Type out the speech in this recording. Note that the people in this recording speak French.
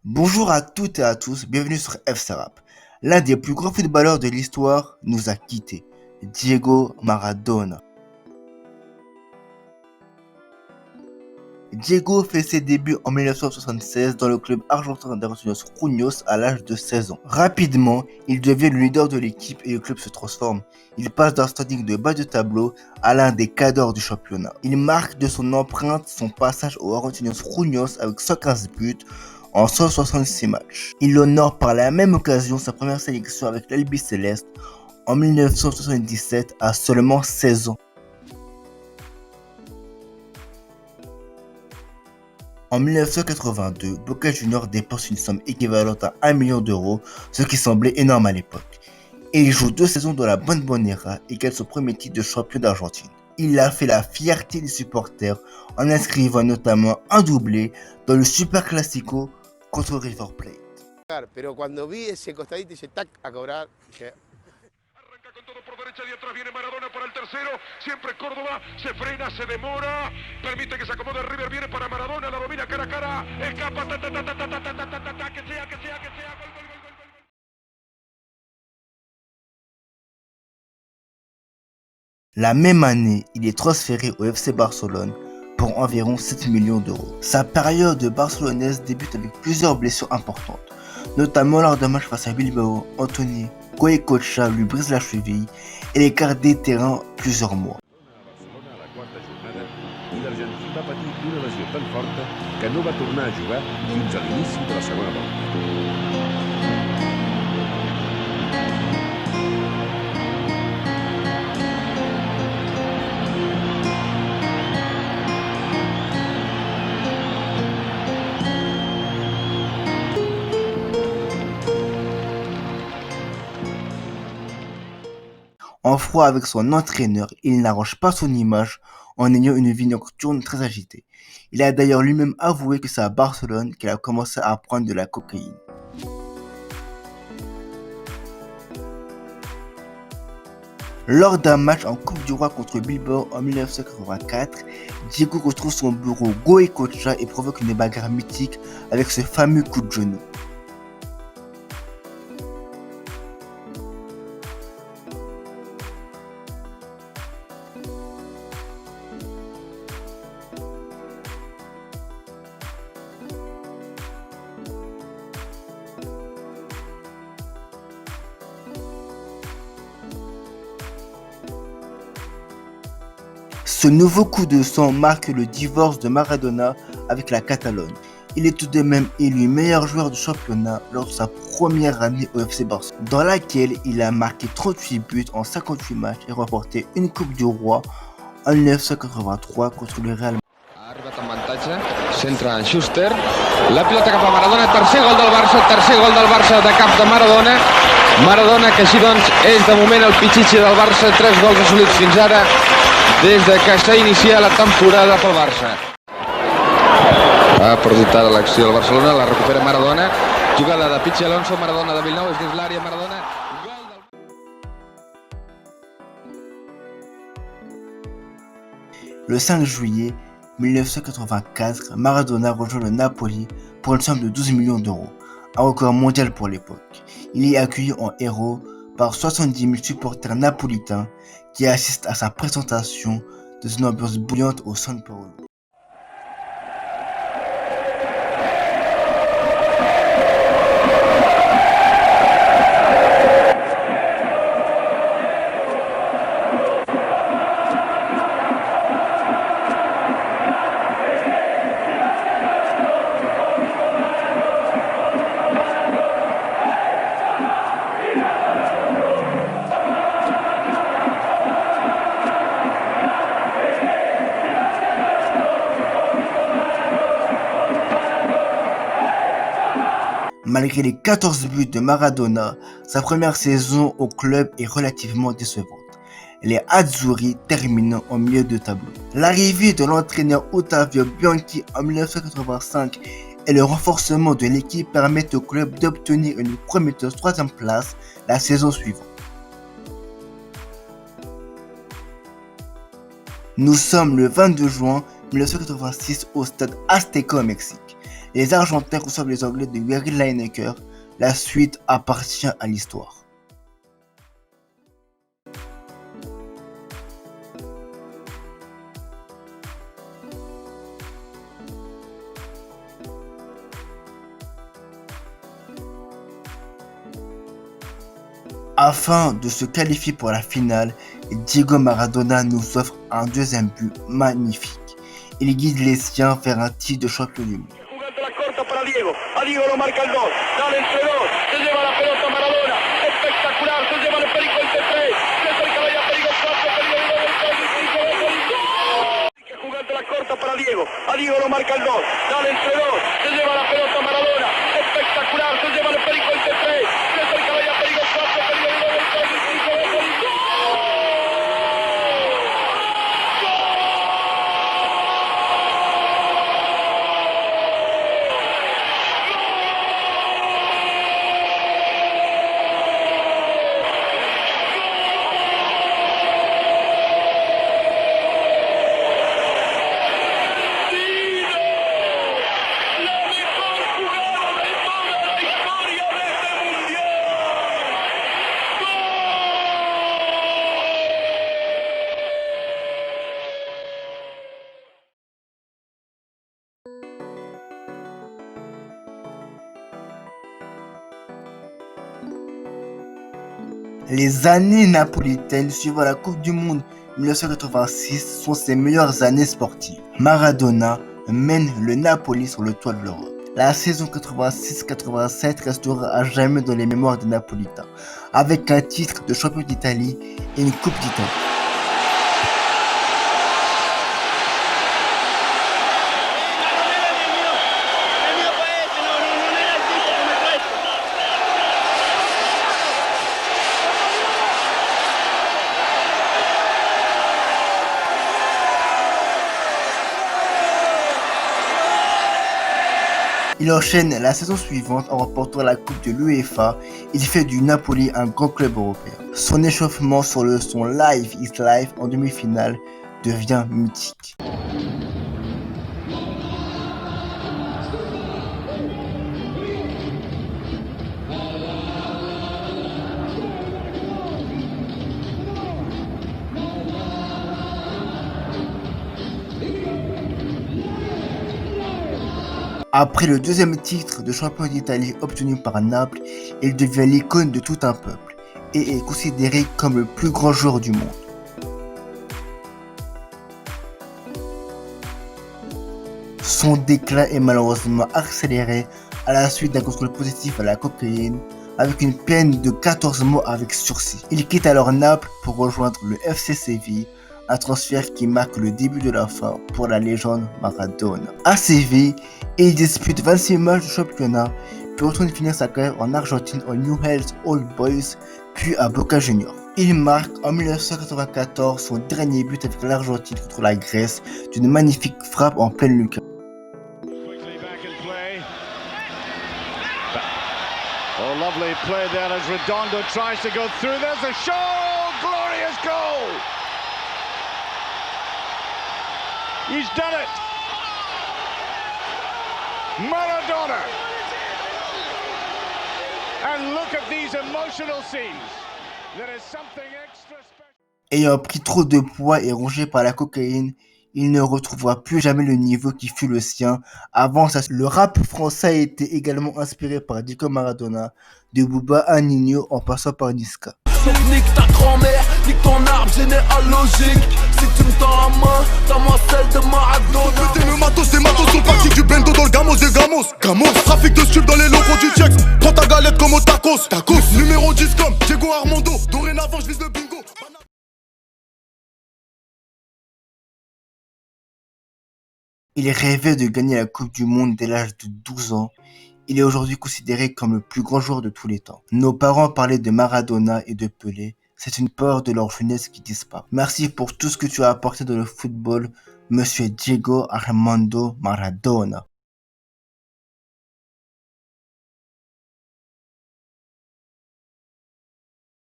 Bonjour à toutes et à tous, bienvenue sur FC Rap. L'un des plus grands footballeurs de l'histoire nous a quittés, Diego Maradona. Diego fait ses débuts en 1976 dans le club argentin d'Argentinos Juniors à l'âge de 16 ans. Rapidement, il devient le leader de l'équipe et le club se transforme. Il passe d'un standing de bas de tableau à l'un des cadors du championnat. Il marque de son empreinte son passage au Argentinos Juniors avec 115 buts en 166 matchs. Il honore par la même occasion sa première sélection avec l'Albiceleste en 1977 à seulement 16 ans. En 1982, Boca Juniors dépense une somme équivalente à 1 million d'euros, ce qui semblait énorme à l'époque. Et il joue 2 saisons dans la Bombonera et gagne son premier titre de champion d'Argentine. Il a fait la fierté des supporters en inscrivant notamment un doublé dans le Super Classico contre River Plate. Pero cuando vi ese costadito y tac a cobrar, dije, arranca con todo por derecha y atrás viene Maradona para el tercero, siempre Córdoba, se frena, se demora, permite que se acomode River, viene para Maradona, la domina cara a cara, escapa, que sea, gol, gol, gol, gol. La même année, il est transféré au FC Barcelone pour environ 7 millions d'euros. Sa période barcelonaise débute avec plusieurs blessures importantes, notamment lors d'un match face à Bilbao. Anthony Goycochea lui brise la cheville et l'écarte des terrains plusieurs mois. Barcelona a la quarta jornada i l'argentí va patir una lesió tan forta que no va tornar a jugar fins a l'inici de la segona volta. En froid avec son entraîneur, il n'arrange pas son image en ayant une vie nocturne très agitée. Il a d'ailleurs lui-même avoué que c'est à Barcelone qu'il a commencé à prendre de la cocaïne. Lors d'un match en Coupe du Roi contre Bilbao en 1984, Diego retrouve son bureau Goycochea et provoque une bagarre mythique avec ce fameux coup de genou. Ce nouveau coup de sang marque le divorce de Maradona avec la Catalogne. Il est tout de même élu meilleur joueur du championnat lors de sa première année au FC Barcelone, dans laquelle il a marqué 38 buts en 58 matchs et remporté une Coupe du Roi en 1983 contre le Real Madrid. Ha arribat en avantatge, centra en Schuster, la pilota cap a Maradona, tercer gol del Barça de cap de Maradona. Maradona, que així doncs és de moment el pitxitxi del Barça, 3 gols assolits fins ara des de que s'ha iniciat la temporada pel Barça. Ha perdut ara l'acció del Barcelona, la recupera Maradona, jugada de Pichi Alonso, Maradona de Bellnau, és dins l'àrea, Maradona, gol del... Le 5 juillet 1984, Maradona rejoint le Napoli pour une somme de 12 millions d'euros, un record mondial pour l'époque. Il est accueilli en héros par 70 000 supporters napolitains qui assistent à sa présentation dans une ambiance bouillante au San Paolo. Malgré les 14 buts de Maradona, sa première saison au club est relativement décevante. Les Azzurri terminent en milieu de tableau. L'arrivée de l'entraîneur Ottavio Bianchi en 1985 et le renforcement de l'équipe permettent au club d'obtenir une prometteuse 3e place la saison suivante. Nous sommes le 22 juin 1986 au stade Azteca au Mexique. Les Argentins reçoivent les Anglais de Gary Lineker. La suite appartient à l'histoire. Afin de se qualifier pour la finale, Diego Maradona nous offre un deuxième but magnifique. Il guide les siens vers un titre de champion du monde. Jugando la corta para Diego. A Diego lo marca el 2. Dale entre dos. Se lleva la pelota Maradona. Espectacular. Se lleva el Perico entre 3. Se acerca la Perico 4. Perico jugando la corta para Diego. A Diego lo marca el 2. Dale entre dos. Se lleva la pelota Maradona. Espectacular. Se lleva el Perico entre 3. Se acerca la Perico 4. Perico Les années napolitaines suivant la Coupe du Monde 1986 sont ses meilleures années sportives. Maradona mène le Napoli sur le toit de l'Europe. La saison 86-87 restera à jamais dans les mémoires des Napolitains, avec un titre de champion d'Italie et une Coupe d'Italie. Il enchaîne la saison suivante en remportant la Coupe de l'UEFA. Il fait du Napoli un grand club européen. Son échauffement sur le son Life is Life en demi-finale devient mythique. Après le deuxième titre de champion d'Italie obtenu par Naples, il devient l'icône de tout un peuple et est considéré comme le plus grand joueur du monde. Son déclin est malheureusement accéléré à la suite d'un contrôle positif à la cocaïne avec une peine de 14 mois avec sursis. Il quitte alors Naples pour rejoindre le FC Séville, un transfert qui marque le début de la fin pour la légende Maradona. À Séville, il dispute 26 matchs de championnat, puis retourne finir sa carrière en Argentine au Newell's Old Boys, puis à Boca Juniors. Il marque en 1994 son dernier but avec l'Argentine contre la Grèce d'une magnifique frappe en pleine lucarne. Oh, lovely play there as Redondo tries to go through. There's a shot! Glorious goal! He's done it! Maradona! And look at these emotional scenes. There is something extra special. Ayant pris trop de poids et rongé par la cocaïne, il ne retrouvera plus jamais le niveau qui fut le sien avant ça. Le rap français a été également inspiré par Diego Maradona, de Booba à Nino en passant par Niska. Donc nique ta grand-mère, nique ton arbre généalogique. Si tu me tends la main, tends-moi celle de Maradona. Péter le matos, les matos sont partis du bendo dans le gamos et gamos. Gamos, trafic de stup dans les locaux du Tchex. Prends ta galette comme au tacos. Tacos, numéro 10 comme Diego Armando. Dorénavant je vise le bingo. Il rêvait de gagner la Coupe du Monde dès l'âge de 12 ans. Il est aujourd'hui considéré comme le plus grand joueur de tous les temps. Nos parents parlaient de Maradona et de Pelé. C'est une peur de leur jeunesse qui disparaît. Merci pour tout ce que tu as apporté dans le football, Monsieur Diego Armando Maradona.